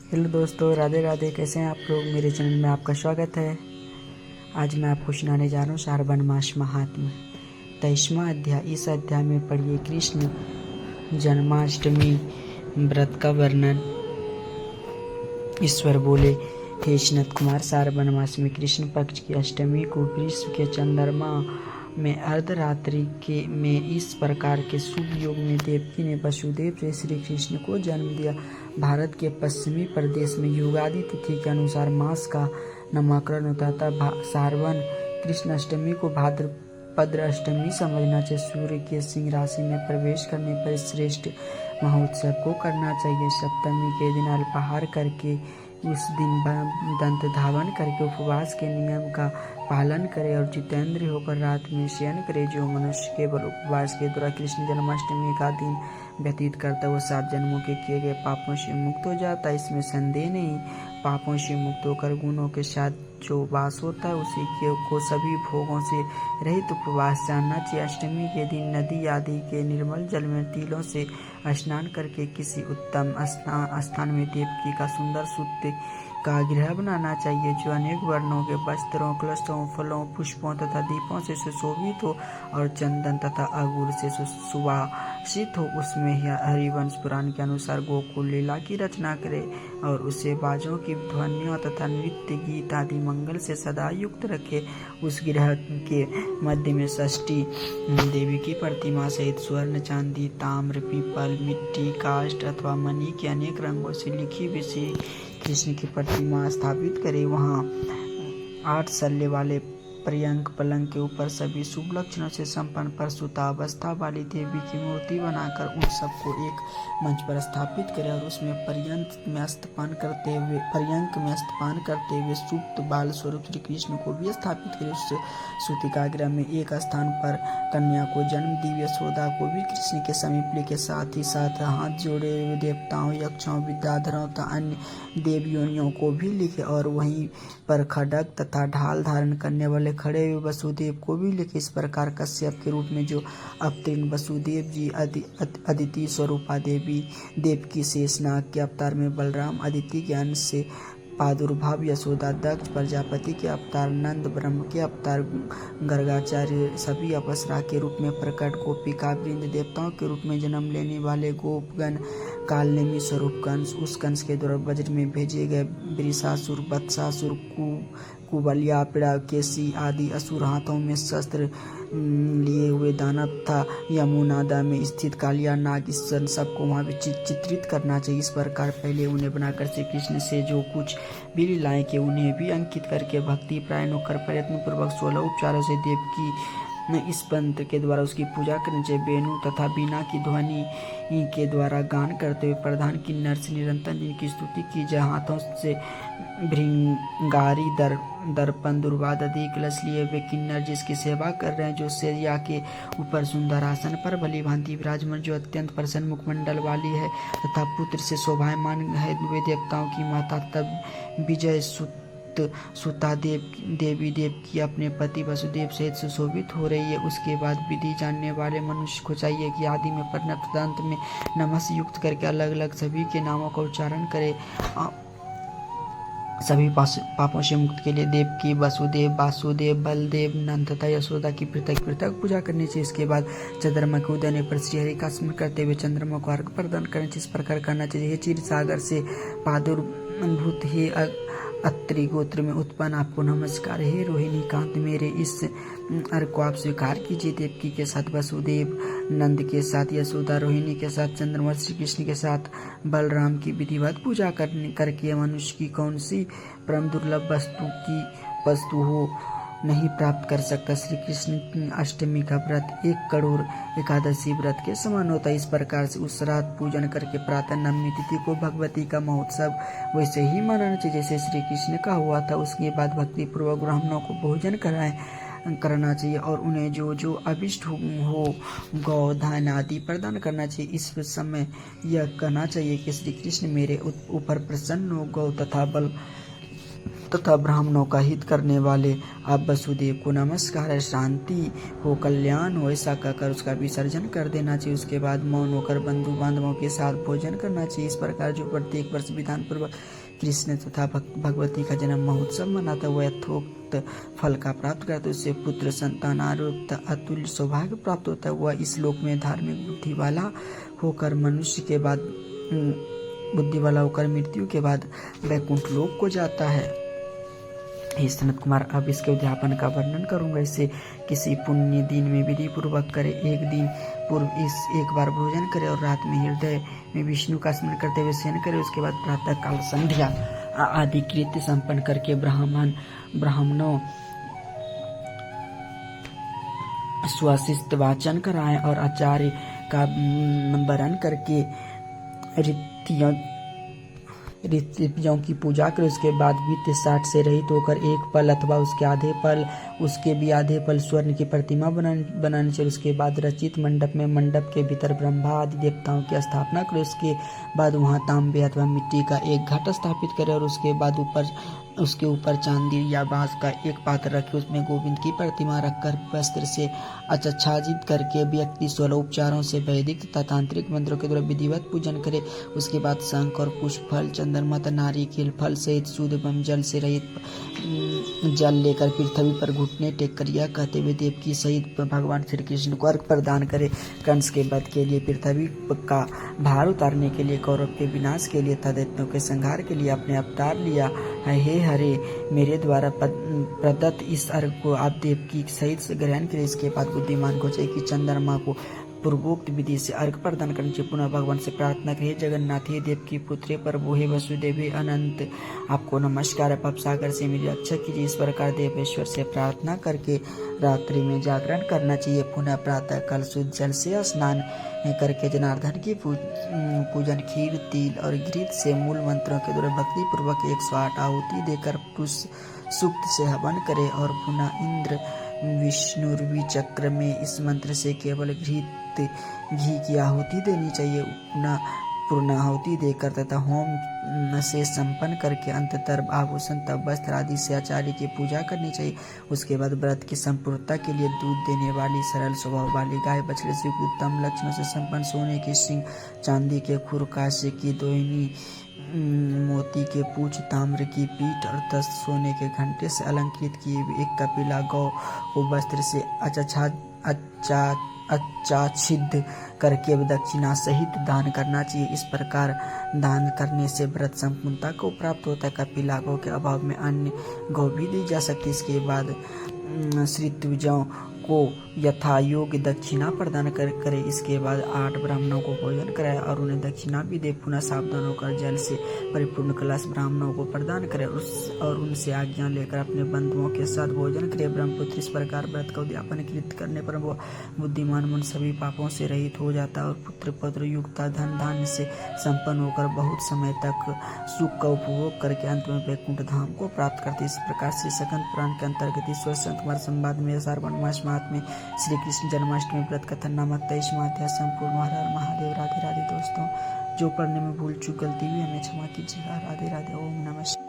Hello दोस्तों, राधे राधे। कैसे हैं आप लोग? मेरे चैनल में आपका स्वागत है। आज मैं आपको सुनाने जा रहा हूँ श्रावण मास महात्म्य 23वां अध्याय। इस अध्याय में पढ़िए कृष्ण जन्माष्टमी व्रत का वर्णन। ईश्वर बोले, हे सनत कुमार, श्रावण मास में कृष्ण पक्ष की अष्टमी को विश्व के चंद्रमा में अर्धरात्रि के में इस प्रकार के शुभ योग में देवकी ने वसुदेव से श्री कृष्ण को जन्म दिया। भारत के पश्चिमी प्रदेश में युगादि तिथि के अनुसार मास का नामकरण होता था। श्रावण कृष्ण अष्टमी को भाद्रपद अष्टमी समझना चाहिए। सूर्य के सिंह राशि में प्रवेश करने पर श्रेष्ठ महोत्सव को करना चाहिए। सप्तमी के दिन अल्पाहार करके उस दिन दंत धावन करके उपवास के नियम का पालन करे और जितेंद्र होकर रात में शयन करे। जो मनुष्य केवल उपवास के द्वारा कृष्ण जन्माष्टमी का दिन व्यतीत करता है वो 7 जन्मों के किए गए पापों से मुक्त हो जाता है, इसमें संदेह नहीं। पापों से मुक्त होकर गुणों के साथ जो वास होता है उसी को सभी भोगों से रहित उपवास जानना चाहिए। अष्टमी के दिन नदी आदि के निर्मल जल में तिलों से स्नान करके किसी उत्तम स्थान में देवकी का सुंदर सूत्र का गृह बनाना चाहिए, जो अनेक वर्णों के वस्त्रों, कलशों, फलों, पुष्पों तथा दीपों से सुशोभित हो और चंदन तथा अगुर से सुवासित हो। उसमें हरिवंश पुराण के अनुसार गोकुल लीला की रचना करे और उसे बाजों की ध्वनियों तथा नृत्य गीत आदि मंगल से सदा युक्त रखे। उस गृह के मध्य में षष्ठी देवी की प्रतिमा सहित स्वर्ण, चांदी, ताम्र, पीपल, मिट्टी, काष्ठ अथवा मणि के अनेक रंगों से लिखी हुई श्री कृष्ण की प्रतिमा स्थापित करे। वहाँ 8 सल्ले वाले पर्यंक पलंग के ऊपर सभी शुभ लक्षणों से संपन्न प्रसूता अवस्था वाली देवी की मूर्ति बनाकर उन सबको एक मंच पर स्थापित करे और उसमें पर्यंक में स्तपान करते हुए सुप्त बाल स्वरूप श्री कृष्ण को भी स्थापित करे। उससे सूतिकागृह में एक स्थान पर कन्या को जन्म दी। यशोदा को भी कृष्ण के समीप लेके साथ ही साथ हाथ जोड़े हुए देवताओं, यक्षों, विद्याधरों तथा अन्य देवियों को भी लिखे और वहीं पर खड्ग तथा ढाल धारण करने वाले खड़े हुए वसुदेव को भी लिखे। इस प्रकार कश्यप के रूप में जो अवतीर्ण वसुदेव जी, अदिति स्वरूपा देवी, देवकी शेषनाग के अवतार में बलराम, अदिति के अंश से प्रादुर्भाव यशोदा, दक्ष प्रजापति के अवतार, नंद ब्रह्म के अवतार, गर्गाचार्य सभी अप्सरा के रूप में प्रकट, गोपिका वृंद देवताओं के रूप में जन्म लेने वाले गोपगण, कालनेमी स्वरूप कंस, उस कंस के द्वारा वज्र में भेजे गए वृषासुर, वत्सासुर, कुबलिया, पिड़ाकेशी आदि असुर, हाथों में शस्त्र लिए हुए दानव था यमुनादा में स्थित कालिया नाग, इस सबको वहाँ भी चित्रित करना चाहिए। इस प्रकार पहले उन्हें बनाकर श्री कृष्ण से जो कुछ भी लीलाएं के उन्हें भी अंकित करके भक्ति प्रायण होकर प्रयत्न पूर्वक 16 उपचारों से देवकी इस मंत्र के द्वारा उसकी पूजा करनी चाहिए। वेणु तथा बीना की ध्वनि के द्वारा गान करते हुए प्रधान किन्नर से निरंतर जिनकी स्तुति की जाए। हाथों से भृंगारी, दर्पण, दुर्वाद आदि कलश लिए वे किन्नर जिसकी सेवा कर रहे हैं, जो शैया के ऊपर सुंदर आसन पर भली भांति विराजमान, जो अत्यंत प्रसन्न मुखमंडल वाली है तथा पुत्र से शोभायमान है, वे देवताओं की माता तब विजय सुता देवी देवकी अपने पति वसुदेव सहित सुशोभित हो रही है। उसके बाद विधि जानने वाले मनुष्य को चाहिए कि आदि में परिणत अंत में नमः से युक्त करके अलग अलग सभी के नामों का उच्चारण करे। सभी पापों से मुक्त के लिए देवकी, वसुदेव, वासुदेव, बलदेव, नंद तथा यशोदा की पृथक पृथक पूजा करनी चाहिए। इसके बाद चंद्रमा के उदय पर श्रीहरि का स्मरण करते हुए चंद्रमा को अर्घ्य प्रदान करना चाहिए। इस प्रकार करना चाहिए, हे क्षीर सागर से प्रादुर्भूत, हे अत्रि गोत्र में उत्पन्न, आपको नमस्कार। हे रोहिणी कांत, मेरे इस अर्घ को आप स्वीकार कीजिए। देवकी के साथ वसुदेव, नंद के साथ यशोदा, रोहिणी के साथ चंद्रमा, श्री कृष्ण के साथ बलराम की विधिवत पूजा करके मनुष्य की कौन सी परम दुर्लभ वस्तु हो नहीं प्राप्त कर सकता। श्री कृष्ण अष्टमी का व्रत 1 करोड़ एकादशी व्रत के समान होता है। इस प्रकार से उस रात पूजन करके प्रातः नवमी तिथि को भगवती का महोत्सव वैसे ही मनाना चाहिए जैसे श्री कृष्ण का हुआ था। उसके बाद भक्ति पूर्वक ब्राह्मणों को भोजन करना चाहिए और उन्हें जो जो अभिष्ट हो गौ, धन आदि प्रदान करना चाहिए। इस समय यह कहना चाहिए कि श्री कृष्ण मेरे ऊपर प्रसन्न हो, गौ तथा बल तथा ब्राह्मणों का हित करने वाले आप वसुदेव को नमस्कार है, शांति हो, कल्याण हो, ऐसा कहकर उसका विसर्जन कर देना चाहिए। उसके बाद मौन होकर बंधु बांधवों के साथ भोजन करना चाहिए। इस प्रकार जो प्रत्येक वर्ष विधान पूर्वक कृष्ण तथा भगवती का जन्म महोत्सव मनाता हुआ यथोक्त फल का प्राप्त करता है, उससे पुत्र संतान आरोग्य अतुल्य सौभाग्य प्राप्त होता है। वह इस लोक में धार्मिक बुद्धि वाला होकर मृत्यु के बाद वैकुंठ लोक को जाता है। हे सनत कुमार, अब इसके उद्यापन का वर्णन करूंगा। इसे किसी पुण्य दिन में विधि पूर्वक करे। एक दिन पूर्व एक बार भोजन करे और रात में हृदय में विष्णु का स्मरण करते हुए शयन करे। उसके बाद प्रातः काल संध्या आदि कृत्य संपन्न करके ब्राह्मणों स्वशिष्ट वाचन कराएं और आचार्य का वरण करके ऋतियों की पूजा करे। उसके बाद वित्त 60 से रहित होकर एक पल अथवा उसके भी आधे पल स्वर्ण की प्रतिमा बनानी चाहिए। उसके बाद रचित मंडप के भीतर ब्रह्मा आदि देवताओं की स्थापना करे। उसके बाद वहां तांबे अथवा मिट्टी का एक घट स्थापित करे और उसके बाद उसके ऊपर चांदी या बांस का एक पात्र रखे, उसमें गोविंद की प्रतिमा रखकर वस्त्र से आच्छादित करके व्यक्ति 16 उपचारों से वैदिक तथा तांत्रिक मंत्रों के द्वारा विधिवत पूजन करे। उसके बाद शंख और पुष्प, फल, चंद्रमा, नारिकेल फल सहित शुद्ध एवं जल से रहित जल लेकर पृथ्वी पर घुटने टेक कर यह कहते हुए देवकी सहित भगवान श्री कृष्ण को अर्घ प्रदान करे। कंस के वध के लिए, पृथ्वी का भार उतारने के लिए, कौरव के विनाश के लिए तथा दैत्यों के संहार के लिए आपने अवतार लिया। हे हरे, मेरे द्वारा प्रदत्त इस अर्घ को आप देवकी सहित से ग्रहण करें। इसके बाद बुद्धिमान को चाहिए कि चंद्रमा को पूर्वोक्त विधि से अर्घ प्रदान करने चाहिए। पुनः भगवान से प्रार्थना करिए, जगन्नाथ हे देवकी पुत्र प्रभु हे वसुदेव हे अनंत, आपको नमस्कार। पाप सागर से मेरी रक्षा कीजिए। इस प्रकार देवेश्वर से प्रार्थना करके रात्रि में जागरण करना चाहिए। पुनः प्रातः काल शुद्ध जल से स्नान करके जनार्दन की पूजन खीर, तिल और घृत से मूल मंत्रों के द्वारा भक्ति पूर्वक 108 आहुति देकर पुरुष सूक्त से हवन करे और पुनः इंद्र विष्णुर्वी चक्र में इस मंत्र से केवल घी की आहुति देनी चाहिए। पूर्ण आहुति देकर तथा होम से संपन्न करके अंततर आभूषण तब वस्त्र आदि से आचार्य की पूजा करनी चाहिए। उसके बाद व्रत की संपूर्णता के लिए दूध देने वाली सरल स्वभाव वाली गाय, बछड़े से उत्तम लक्षणों से संपन्न सोने की सिंह, चांदी के खुर, कांस्य की दोहिनी, मोती के पूछ, ताम्र की पीठ और 10 सोने के घंटे से अलंकृत किए हुए एक कपिला गौ को वस्त्र से आच्छादित करके दक्षिणा सहित दान करना चाहिए। इस प्रकार दान करने से व्रत संपूर्णता को प्राप्त होता है। कपिला गौ के अभाव में अन्य गौ भी दी जा सकती है। इसके बाद ऋतुजों को यथा योग्य दक्षिणा प्रदान करे। इसके बाद 8 ब्राह्मणों को भोजन कराए और उन्हें दक्षिणा भी दे। पुनः सावधान होकर जल से परिपूर्ण कलश ब्राह्मणों को प्रदान करे और उनसे आज्ञा लेकर अपने बंधुओं के साथ भोजन करे। ब्रह्मपुत्र इस प्रकार व्रत का उद्यापन कृत करने पर वो बुद्धिमान मन सभी पापों से रहित हो जाता है और पुत्र पौत्र युक्ता धन धान्य से संपन्न होकर बहुत समय तक सुख का उपभोग करके अंत में वैकुंठ धाम को प्राप्त करते। इस प्रकार से स्कंद पुराण के अंतर्गत ईश्वर संत कुमार संवाद में श्रावण मास में श्री कृष्ण जन्माष्टमी व्रत कथन नामक 23वां अध्याय संपूर्ण। हर हर महादेव। राधे राधे दोस्तों, जो पढ़ने में भूल चूक गलती हुई हमें क्षमा कीजिएगा। राधे राधे। ओम नमः।